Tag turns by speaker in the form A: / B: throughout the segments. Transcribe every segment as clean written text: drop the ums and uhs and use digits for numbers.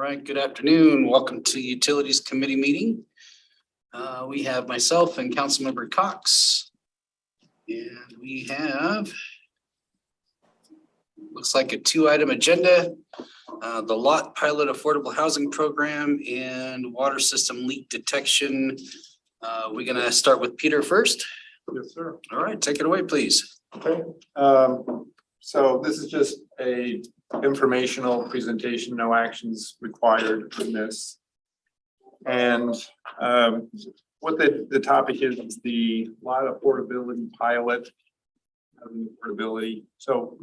A: right, good afternoon. Welcome to Utilities Committee meeting. We have myself and Councilmember Cox. And we have, looks like a 2-item agenda, the lot pilot affordable housing program and water system leak detection. We're gonna start with Peter first.
B: Yes, sir.
A: All right, take it away, please.
B: Okay, so this is just a informational presentation, no actions required in this. And what the topic is the lot affordability pilot. Affordability. So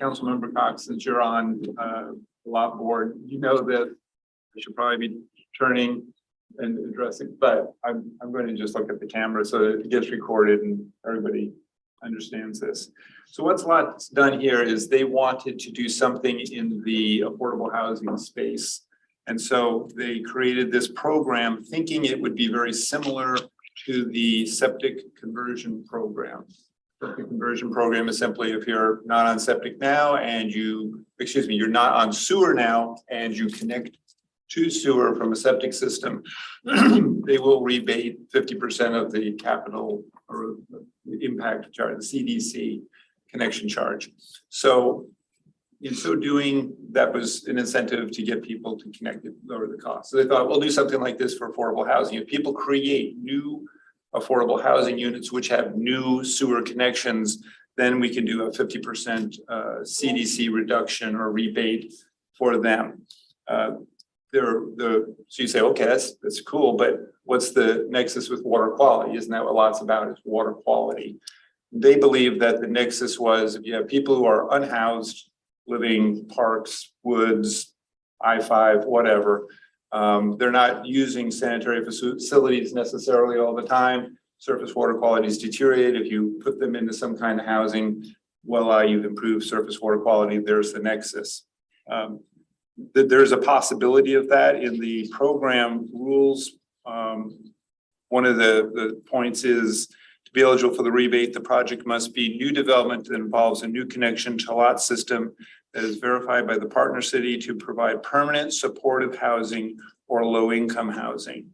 B: Councilmember Cox, since you're on the lot board, you know that I should probably be turning and addressing, but I'm going to just look at the camera so that it gets recorded and everybody understands this. So what's LOT's done here is they wanted to do something in the affordable housing space. And so they created this program thinking it would be very similar to the septic conversion program. Septic conversion program is simply if you're not on septic now and you're not on sewer now and you connect to sewer from a septic system, they will rebate 50% of the capital or the impact charge, the CDC connection charge. So in so doing, that was an incentive to get people to connect it, lower the cost. So they thought, we'll do something like this for affordable housing. If people create new affordable housing units which have new sewer connections, then we can do a 50% CDC reduction or rebate for them. So you say, okay, that's cool, but what's the nexus with water quality? Isn't that what LOT's about, is water quality? They believe that the nexus was if you have people who are unhoused, living parks, woods, I-5, whatever, they're not using sanitary facilities necessarily all the time. Surface water quality is deteriorated. If you put them into some kind of housing, voila, you've improved surface water quality. There's the nexus. There's a possibility of that in the program rules. One of the points is to be eligible for the rebate, the project must be new development that involves a new connection to LOT system that is verified by the partner city to provide permanent supportive housing or low-income housing.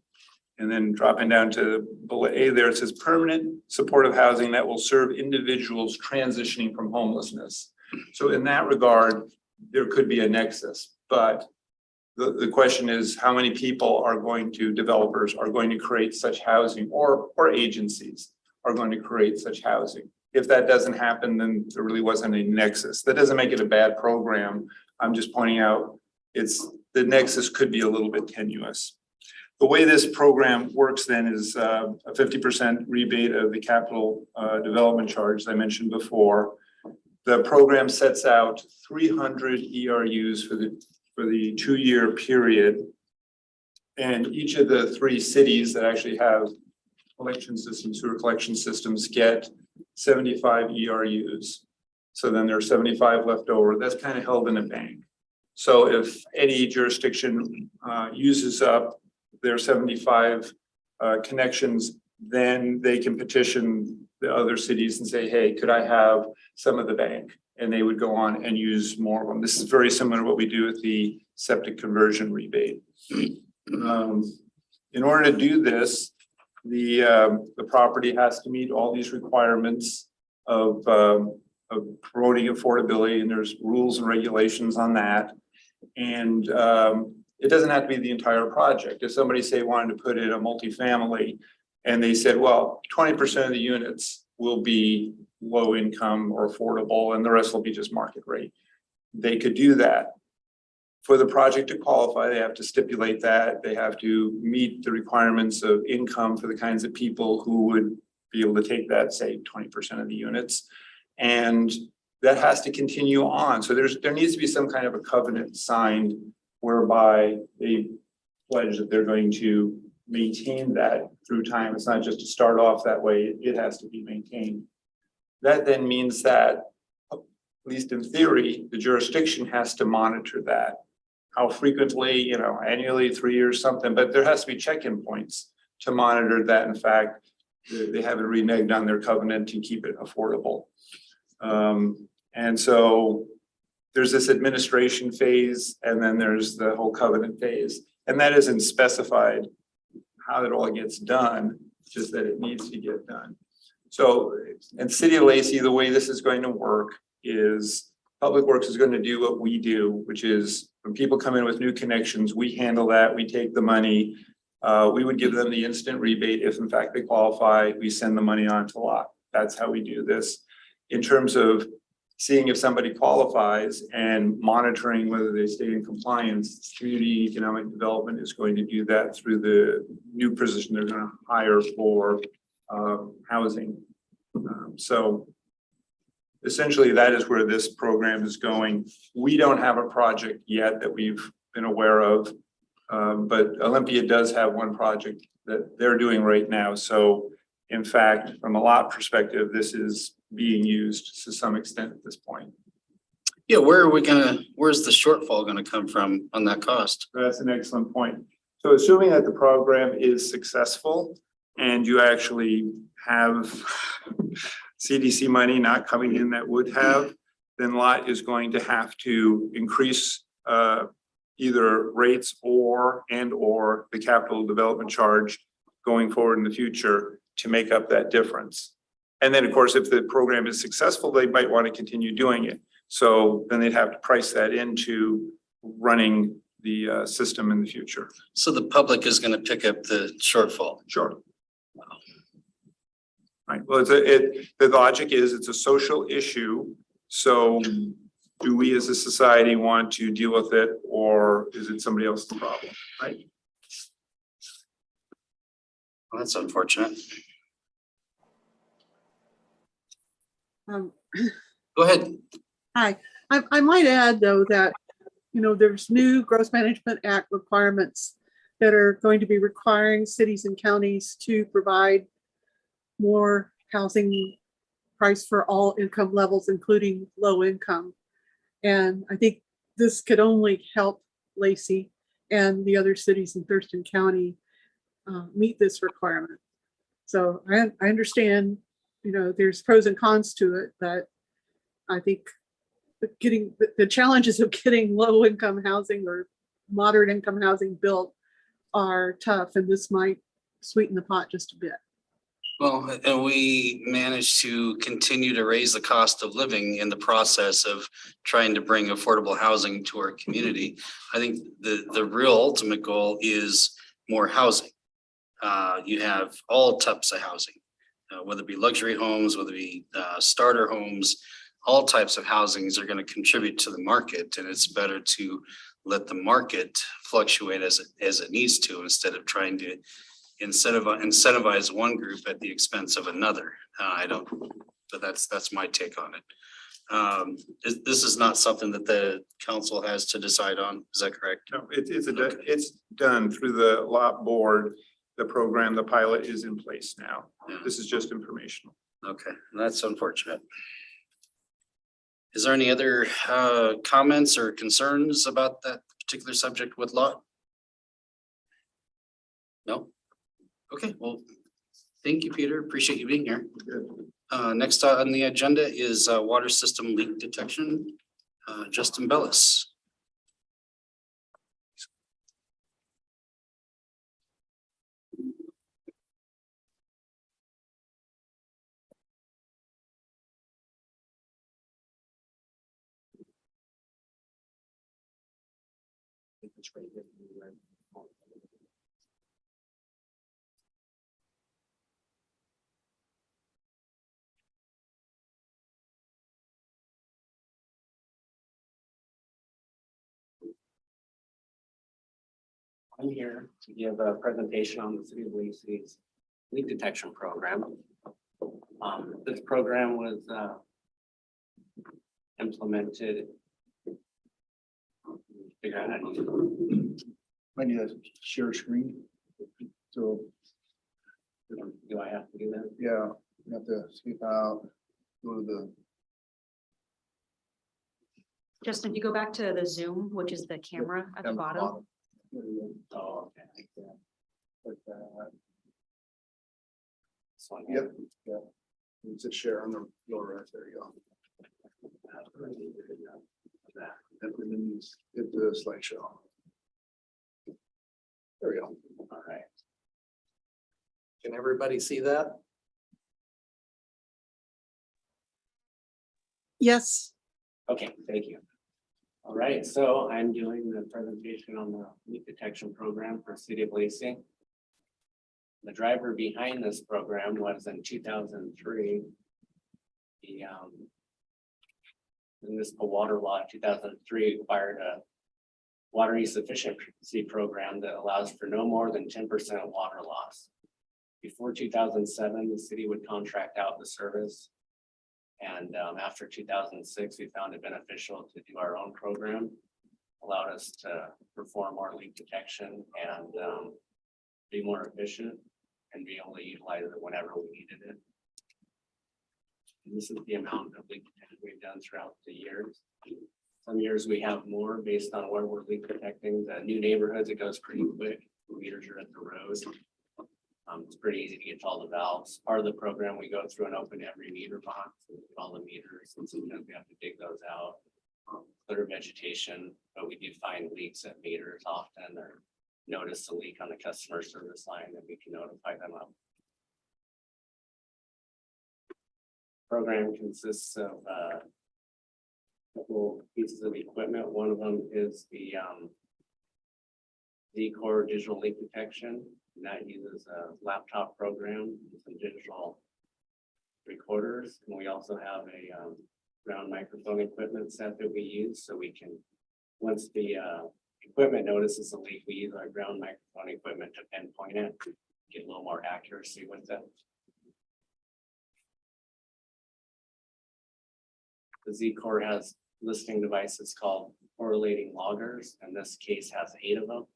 B: And then dropping down to bullet A there, it says permanent supportive housing that will serve individuals transitioning from homelessness. So in that regard, there could be a nexus. But the question is how many people developers are going to create such housing or agencies are going to create such housing. If that doesn't happen, then there really wasn't a nexus. That doesn't make it a bad program. I'm just pointing out the nexus could be a little bit tenuous. The way this program works then is a 50% rebate of the capital development charge, as I mentioned before. The program sets out 300 ERUs for the 2-year period. And each of the 3 cities that actually have collection systems, sewer collection systems, get 75 ERUs. So then there's 75 left over. That's kind of held in a bank. So if any jurisdiction uses up their 75 connections, then they can petition the other cities and say, hey, could I have some of the bank? And they would go on and use more of them. This is very similar to what we do with the septic conversion rebate. In order to do this, the property has to meet all these requirements of promoting affordability, and there's rules and regulations on that. And it doesn't have to be the entire project. If somebody say wanted to put in a multifamily and they said, well, 20% of the units will be low income or affordable and the rest will be just market rate, they could do that. For the project to qualify, they have to stipulate that they have to meet the requirements of income for the kinds of people who would be able to take that, say 20% of the units. And that has to continue on. So there needs to be some kind of a covenant signed whereby they pledge that they're going to maintain that through time. It's not just to start off that way, it has to be maintained. That then means that, at least in theory, the jurisdiction has to monitor that. How frequently, annually, 3 years, something, but there has to be check-in points to monitor that. In fact, they haven't reneged on their covenant to keep it affordable. And so there's this administration phase, and then there's the whole covenant phase. And that isn't specified how it all gets done, just that it needs to get done. So in City of Lacey, the way this is going to work is Public Works is going to do what we do, which is when people come in with new connections, we handle that, we take the money. We would give them the instant rebate if in fact they qualify, we send the money on to lot. That's how we do this. In terms of seeing if somebody qualifies and monitoring whether they stay in compliance, Community Economic Development is going to do that through the new position they're going to hire for housing. So essentially that is where this program is going. We don't have a project yet that we've been aware of, but Olympia does have one project that they're doing right now. So in fact, from a lot perspective, this is being used to some extent at this point.
A: Yeah, where's the shortfall gonna come from on that cost?
B: That's an excellent point. So assuming that the program is successful and you actually have CDC money not coming in that would have, then lot is going to have to increase either rates or the capital development charge going forward in the future to make up that difference. And then, of course, if the program is successful, they might want to continue doing it. So then they'd have to price that into running the system in the future.
A: So the public is gonna pick up the shortfall.
B: Sure. Right. Well, the logic is it's a social issue. So do we as a society want to deal with it, or is it somebody else's problem? Right.
A: Well, that's unfortunate. Go ahead.
C: Hi, I might add though that, there's new Gross Management Act requirements that are going to be requiring cities and counties to provide more housing price for all income levels, including low income. And I think this could only help Lacey and the other cities in Thurston County meet this requirement. So I understand, there's pros and cons to it, but I think getting the challenges of getting low income housing or moderate income housing built are tough, and this might sweeten the pot just a bit.
A: Well, and we managed to continue to raise the cost of living in the process of trying to bring affordable housing to our community. I think the real ultimate goal is more housing. You have all types of housing, whether it be luxury homes, whether it be starter homes, all types of housings are going to contribute to the market, and it's better to let the market fluctuate as it needs to, instead of trying to incentivize one group at the expense of another. But that's my take on it. This is not something that the council has to decide on. Is that correct?
B: No, it's done through the lot board. The program, the pilot is in place now.
A: Yeah.
B: This is just informational.
A: Okay, that's unfortunate. Is there any other comments or concerns about that particular subject with lot? No? Okay, well, thank you, Peter. Appreciate you being here.
B: Good.
A: Next on the agenda is water system leak detection. Justin Bellis.
D: I'm here to give a presentation on the City of Lacey's leak detection program. This program was implemented. Figure out how to use it.
E: I need a share screen. So,
D: Do I have to do that?
E: yeah, you have to skip out, go to the,
F: Justin, if you go back to the Zoom, which is the camera at the bottom.
D: Oh, okay.
E: Like that.
D: So
E: Yep, yeah. It's a share on the lower right, there you go.
D: that.
E: And then you hit the slideshow. There we go.
D: All right.
G: Can everybody see that?
C: Yes,
D: Okay, thank you. All right, so I'm doing the presentation on the leak detection program for City of Lacey. The driver behind this program was in 2003. The municipal water law 2003 required a water use efficiency program that allows for no more than 10% water loss. Before 2007, the city would contract out the service. And after 2006, we found it beneficial to do our own program. Allowed us to perform more leak detection and be more efficient and be able to utilize it whenever we needed it. And this is the amount of leak detection we've done throughout the years. Some years we have more based on where we're leak detecting. The new neighborhoods, it goes pretty quick. Meters are at the road. It's pretty easy to get to all the valves. Part of the program, we go through and open every meter box, and look at all the meters, and sometimes we have to dig those out. Clear vegetation, but we do find leaks at meters often, or notice a leak on the customer service line that we can notify them of. Program consists of couple pieces of equipment. One of them is the Z-Core digital leak detection. And that uses a laptop program, and some digital recorders. And we also have a ground microphone equipment set that we use, so we can, once the equipment notices a leak, we use our ground microphone equipment to pinpoint it, get a little more accuracy with it. The Z-Core has listening devices called correlating loggers, and this case has 8 of them.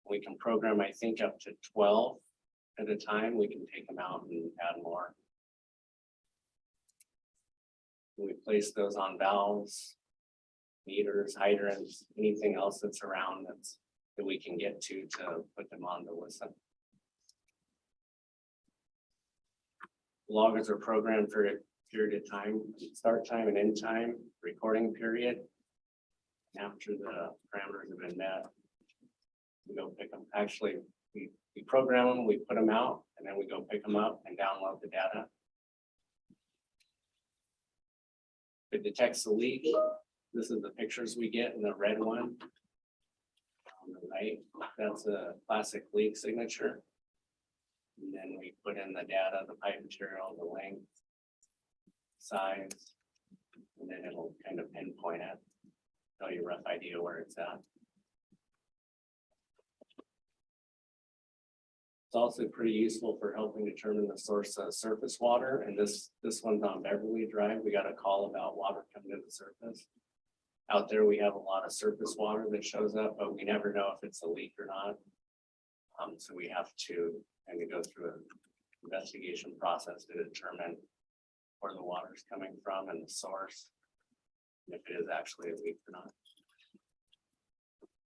D: We can program, I think, up to 12 at a time. We can take them out and add more. We place those on valves, meters, hydrants, anything else that's around that we can get to put them on to listen. Loggers are programmed for a period of time, start time and end time, recording period. After the parameters have been met, we go pick them. Actually, we program them, we put them out, and then we go pick them up and download the data. If it detects the leak, this is the pictures we get in the red one. On the right, that's a classic leak signature. And then we put in the data, the pipe material, the length, size, and then it'll kind of pinpoint it, tell you a rough idea where it's at. It's also pretty useful for helping determine the source of surface water. And this one's on Beverly Drive. We got a call about water coming to the surface. Out there, we have a lot of surface water that shows up, but we never know if it's a leak or not. So we have to kind of go through an investigation process to determine where the water is coming from and the source, and if it is actually a leak or not.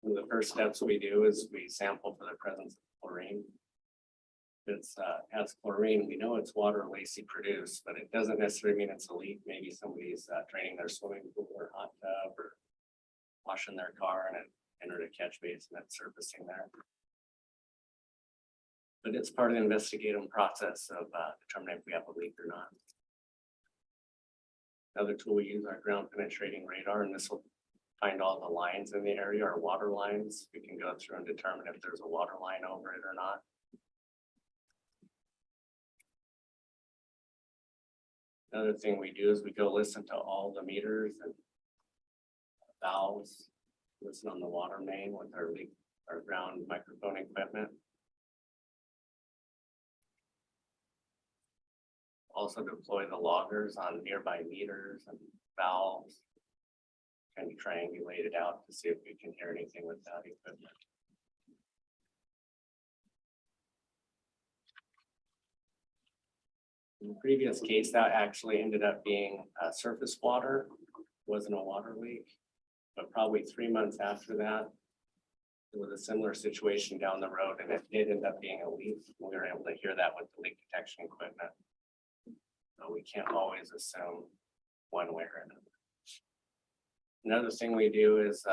D: One of the first steps we do is we sample for the presence of chlorine. If it's has chlorine, we know it's water Lacey produced, but it doesn't necessarily mean it's a leak. Maybe somebody's draining their swimming pool or hot tub or washing their car and it entered a catch basin that's surfacing there. But it's part of the investigative process of determining if we have a leak or not. Another tool we use, our ground penetrating radar, and this will find all the lines in the area, or water lines. We can go through and determine if there's a water line over it or not. Another thing we do is we go listen to all the meters and valves, listen on the water main with our ground microphone equipment. Also deploy the loggers on nearby meters and valves. Kind of triangulate it out to see if we can hear anything with that equipment. In the previous case, that actually ended up being surface water, wasn't a water leak. But probably 3 months after that, there was a similar situation down the road, and it did end up being a leak. We were able to hear that with the leak detection equipment. So we can't always assume one way or another. Another thing we do is,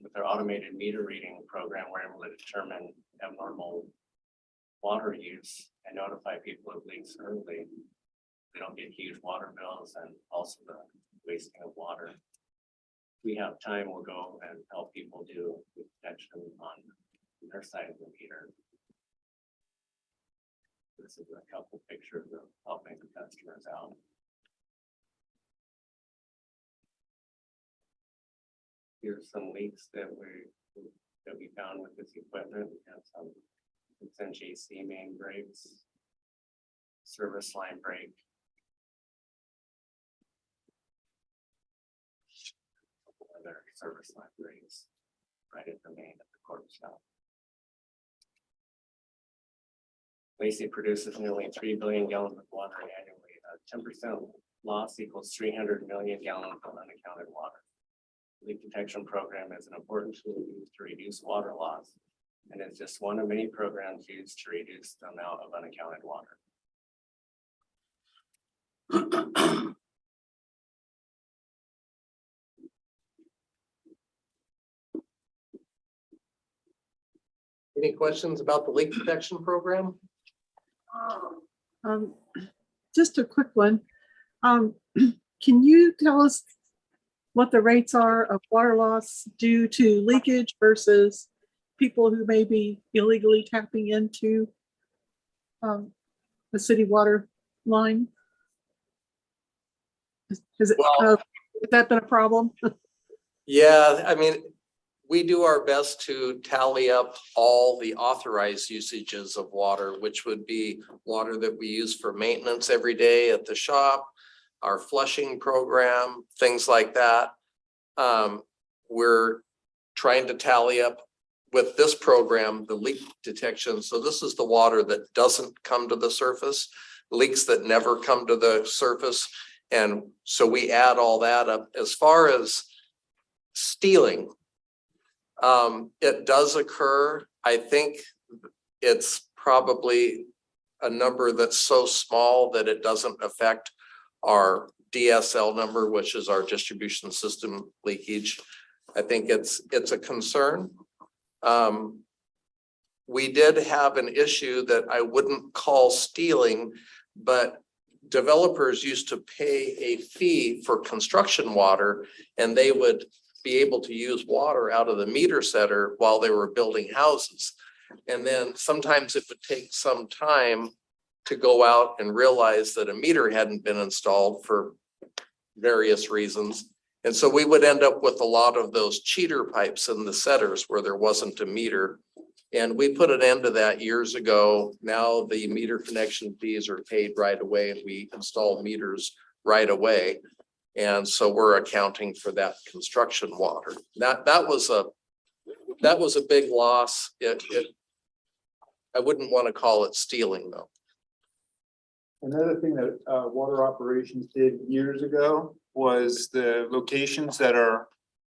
D: with our automated meter reading program, we're able to determine abnormal water use and notify people of leaks early. They don't get huge water bills and also the wasting of water. If we have time, we'll go and help people do detection on their side of the meter. This is a couple pictures of helping the customers out. Here's some leaks that we found with this equipment. We have some HVAC main breaks, service line break. Other service line breaks right at the main of the court shop. Lacey produces nearly 3 billion gallons of water annually. 10% loss equals 300 million gallons of unaccounted water. Leak detection program is an important tool used to reduce water loss, and it's just one of many programs used to reduce the amount of unaccounted water.
G: Any questions about the leak detection program?
C: Just a quick one. Can you tell us what the rates are of water loss due to leakage versus people who may be illegally tapping into the city water line? Has that been a problem?
G: Yeah, I mean, we do our best to tally up all the authorized usages of water, which would be water that we use for maintenance every day at the shop, our flushing program, things like that. We're trying to tally up with this program, the leak detection. So this is the water that doesn't come to the surface, leaks that never come to the surface. And so we add all that up. As far as stealing, it does occur. I think it's probably a number that's so small that it doesn't affect our DSL number, which is our distribution system leakage. I think it's a concern. We did have an issue that I wouldn't call stealing, but developers used to pay a fee for construction water, and they would be able to use water out of the meter setter while they were building houses. And then sometimes it would take some time to go out and realize that a meter hadn't been installed for various reasons. And so we would end up with a lot of those cheater pipes in the setters where there wasn't a meter. And we put an end to that years ago. Now the meter connection fees are paid right away, and we install meters right away. And so we're accounting for that construction water. That was a big loss. I wouldn't want to call it stealing though.
B: Another thing that water operations did years ago was the locations that are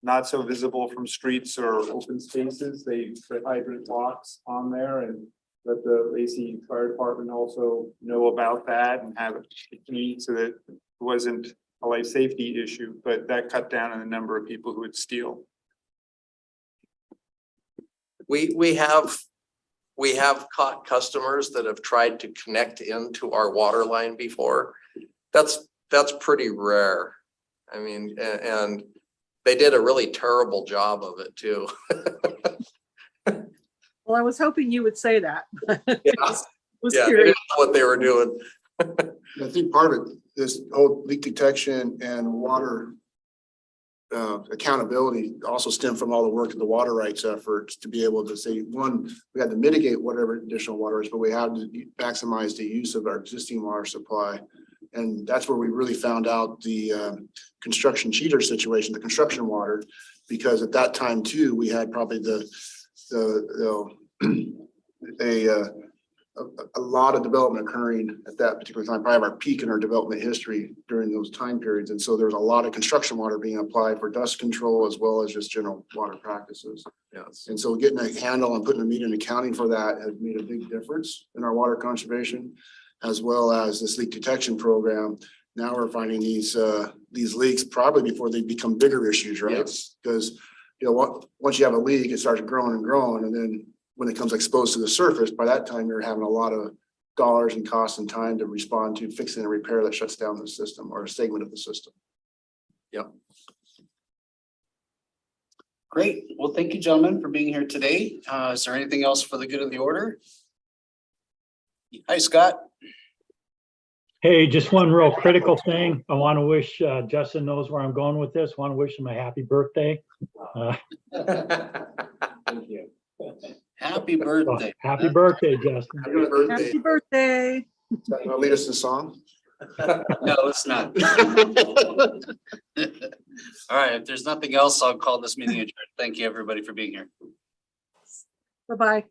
B: not so visible from streets or open spaces. They put hydrant locks on there and let the Lacey Fire Department also know about that and have it key so that it wasn't a life safety issue, but that cut down on the number of people who would steal.
G: We have caught customers that have tried to connect into our water line before. That's pretty rare. I mean, and they did a really terrible job of it too.
C: Well, I was hoping you would say that.
G: Yeah,
C: Was
G: yeah, they
C: curious.
G: didn't know what they were doing.
E: I think part of it, this whole leak detection and water accountability also stem from all the work of the water rights efforts to be able to say, one, we had to mitigate whatever additional water is, but we had to maximize the use of our existing water supply. And that's where we really found out the construction cheater situation, the construction water, because at that time too, we had probably a lot of development occurring at that particular time, probably our peak in our development history during those time periods. And so there's a lot of construction water being applied for dust control as well as just general water practices.
G: Yes.
E: And so getting a handle on putting a meter and accounting for that has made a big difference in our water conservation, as well as this leak detection program. Now we're finding these these leaks probably before they become bigger issues, right?
G: Yes.
E: Because, you know, once you have a leak, it starts growing and growing, and then when it comes exposed to the surface, by that time, you're having a lot of dollars and costs and time to respond to fixing a repair that shuts down the system or a segment of the system.
A: Great. Well, thank you, gentlemen, for being here today. Is there anything else for the good of the order? Hi, Scott.
H: Hey, just one real critical thing. I want to wish, Justin knows where I'm going with this. Want to wish him a happy birthday.
D: Thank you.
A: Happy birthday.
H: Happy birthday, Justin.
E: Happy birthday.
C: Happy birthday.
E: Wanna lead us in song?
A: No, it's not. All right, if there's nothing else, I'll call this meeting adjourned. Thank you, everybody, for being here.
C: Bye-bye.